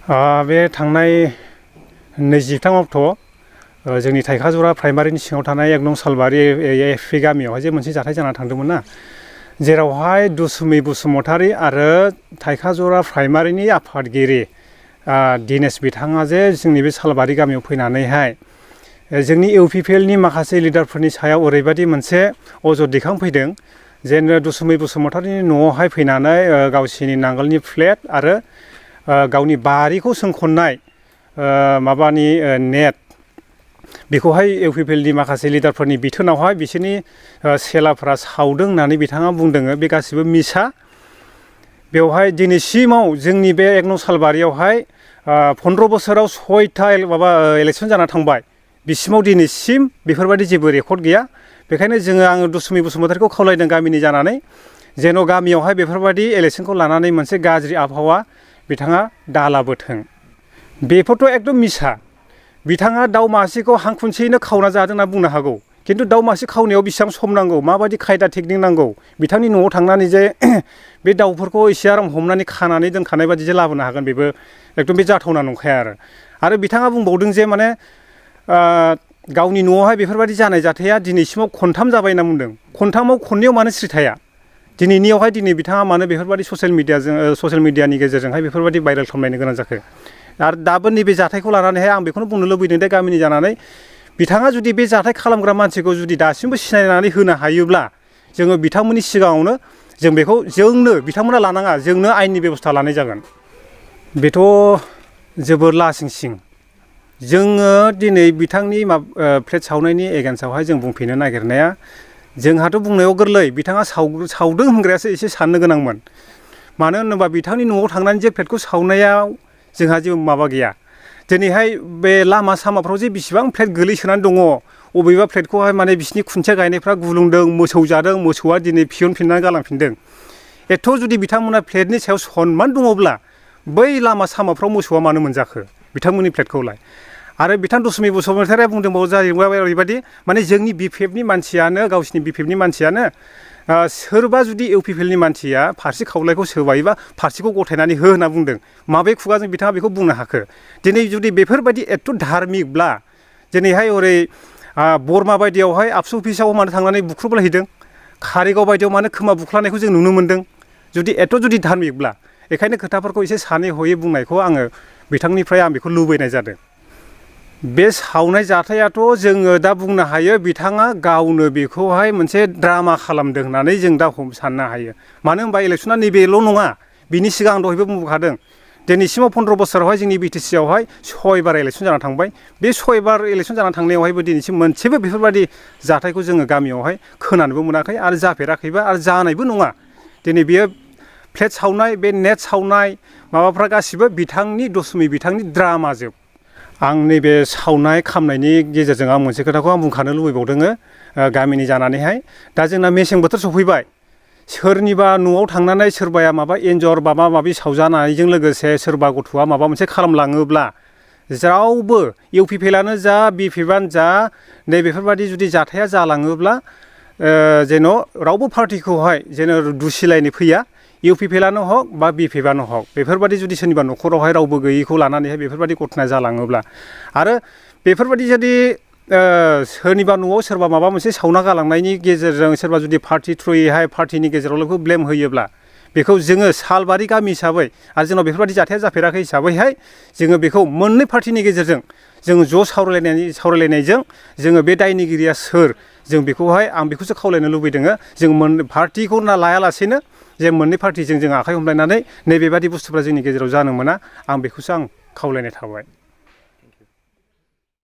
बे थांनाय 23 अक्ट' जोंनि थाइखाजरा प्राइमारिनि सिङाव थानाय 1 नं सालबारि एफपि गामियावहाय जे मोनसे जाथाय जाना थांदोंमोन ना, जेरावहाय दुसुमै बसुमतारी आरो थाइखाजरा प्राइमारिनि आफादगिरि दिनेश बिथाङा जे जोंनि बे सालबारि गामियाव फैनानैहाय जोंनि इउपिपिएलनि माखासे लिडारफोरनि सायाव ओरैबायदि मोनसे अजद दैखांफैदों जे दुसुमै बसुमतारीनि न'आवहाय फैनानै गावसिनि नांगोलनि फ्लेट आरो गावनि बारिखौ सोंखननाय माबानि नेट बेखौहाय इउपिपिएलनि माखासे लिडारफोरनि बिथोनावहाय बिसोरनि सेलाफोरा सावदों होननानै बिथाङा बुंदों। बे गासिबो मिसा। बेवहाय दिनैसिमाव जोंनि बे 1 नं सालबारियावहाय 15 बोसोराव 6था इलेक्सन जाना थांबाय, बिसिमाव दिनैसिम बेफोरबायदि जेबो रेकर्ड गैया। बेखायनो आङो दुसुमै बसुमतारीखौ खावलायदों गामिनि जानानै जेन' गामियावहाय बेफोरबायदि इलेक्सनखौ लानानै मोनसे गाज्रि आबहावा बिथाङा दालाबोथों। बेफोरथ' एकदम मिसा। बिथाङा दाउ मासेखौ हां खुनसेयैनो खावना जादों होनना बुंनो हागौ, खिन्थु दाउ मासे खावनायाव बेसेबां सम नांगौ, माबायदि खायदा टेकनिक नांगौ, बिथांनि न'आव थांनानै जे बे दाउफोरखौ एसे आराम हमनानै खानानै दोनखानाय बायदि जे लाबोनो हागोन, बेबो एकदम बे जाथावना नंखाया आरो बिथाङा बुंबावदों जे माने गावनि न'आवहाय बेफोरबायदि जानाय जाथाया दिनैसिमाव खनथाम जाबाय होनना बुंदों। खनथामाव खननैयाव मानो स्रि थाया? दिनैनियावहाय बिथाङा मानो बेफोरबायदि ससियेल मिडियानि गेजेरजोंहाय बेफोरबायदि भाइरेल खालामलायनो गोनां जाखो? आरो दाबो नैबे जाथायखौ लानानैहाय आं बेखौनो बुंनो लुबैदों दे गामिनि जानानै बिथाङा जुदि बे जाथाय खालामग्रा मानसिखौ जुदि दासिमबो सिनायनानै होनो हायोब्ला जोङो बिथांमोननि सिगाङावनो जों बेखौ बिथांमोना लानाङा, जोंनो आयेननि बेबस्था लानाय जागोन। बेथ' जोबोर लासिंसिं। जोङो दिनै बिथांनि फ्लेट सावनायनि एगेन्स्टआवहाय जों बुंफिननो नागिरनाया जोंहाथ' बुंनायाव गोरलै, बिथाङा सावदों होनग्रायासो एसे साननो गोनांमोन। मानो होनोबा बिथांनि न'आव थांनानै जे फ्लेटखौ सावनायाव जोंहा जेबो माबा गैया। दिनैहाय बे लामा सामाफ्राव जे बिसिबां फ्लेट गोलैसोनानै दङ, अबेबा फ्लेटखौहाय माने बिसिनि खुन्थिया गायनायफ्रा गुलुंदों, मोसौ जादों, मोसौआ दिनै फिननानै गालांफिनदों। एथ' जुदि बिथांमोना फ्लेटनि सायाव सनमान दङब्ला बै लामा सामाफ्राव मोसौआ मानो मोनजाखो बिथांमोननि फ्लेटखौलाय? आरो बिथां दुसुमै बसुमतारीया बुंदोंबावो जाहैबाय ओरैबायदि माने जोंनि बिपिएफनि मानसियानो, गावसिनि बिपिएफनि मानसियानो सोरबा जुदि इउपिपिएलनि मानसिया फारसे खावलायखौ सोबायोबा फारसेखौ गथायनानै हो होनना बुंदों। माबे खुगाजों बिथाङा बेखौ बुंनो हाखो? दिनै जुदि बेफोरबायदि एथ' धार्मिकब्ला दिनैहाय ओरै बरमा बायदियावहाय आबसु अफिसाव मानो थांनानै बुख्रुबलाहैदों? कारिगाव बायदियाव मानो खोमा बुख्लानायखौ जों नुनो मोन्दों? जुदि धार्मिकब्ला बेखायनो खोथाफोरखौ एसे सानै हयै बुंनायखौ आङो बिथांनिफ्राय आं बेखौ लुबैनाय जादों। बे सावनाय जाथायाथ' जोङो दा बुंनो हायो बिथाङा गावनो बेखौहाय मोनसे ड्रामा खालामदों होननानै जों दा साननो हायो। मानो होनबा इलेक्सना नैबेल' नङा, बिनि सिगां आं दहायबो बुंखादों दिनैसिमाव 15 बोसोरावहाय जोंनि बिटिसियावहाय 6 बार इलेक्सन जाना थांबाय। बे 6 बार इलेक्सन जाना थांनायावहायबो दिनैसिम मोनसेबो बेफोरबायदि जाथायखौ जोङो गामियावहाय खोनानोबो मोनाखै आरो जाफेराखैबो आरो जानायबो नङा। दिनै बियो फ्लेट सावनाय, बे नेट सावनाय माबाफ्रा गासिबो दुसुमै बिथांनि ड्रामाजोब। आं नैबे सावनाय खामनायनि गेजेरजों आं मोनसे खोथाखौ आं बुंखानो लुबैबावदों गामिनि जानानैहाय। दा जोंना मेसें बोथोर सफैबाय, सोरनिबा न'आव थांनानै सोरबाया माबा एन्जर माबा माबि सावजानायजों लोगोसे सोरबा गथ'आ माबा मोनसे खालामलाङोब्ला रावबो इउपिपिएलानो जा बिपिएफआनो जा नैबेफोरबायदि जुदि जाथाया जालाङोब्ला जेन' रावबो पार्टिखौहाय जेन' दुसिलायनो फैया, इउपिपिएलानो हक बा बिपिएफआनो हक। बेफोरबायदि जुदि सोरनिबा न'खरावहाय रावबो गैयैखौ लानानैहाय बेफोरबायदि घटना जालाङोब्ला आरो बेफोरबायदि जुदि सोरनिबा न'आव सोरबा माबा मोनसे सावना गालांनायनि गेजेरजों सोरबा जुदि पार्टि थ्रुयैहाय पार्टिनि गेजेरावल' बेखौ ब्लेम होयोब्ला बेखौ जोङो सालबारि गामि हिसाबै आरो जोंनाव बेफोरबायदि जाथाया जाफेराखै हिसाबैहाय जोङो बेखौ मोननै पार्टिनि गेजेरजों जोङो ज' सावरायलायनायजों जोङो बे दायनिगिरिया सोर जों बेखौहाय आं बेखौसो खावलायनो लुबैदों। जों पार्टिखौ लायालासेनो जे मोननै पार्टिजों जों आखाइ हमलायनानै नैबेबादि बुस्थुफ्रा जोंनि गेजेराव जानो मोना, आं बेखौसो खावलायनाय थाबाय।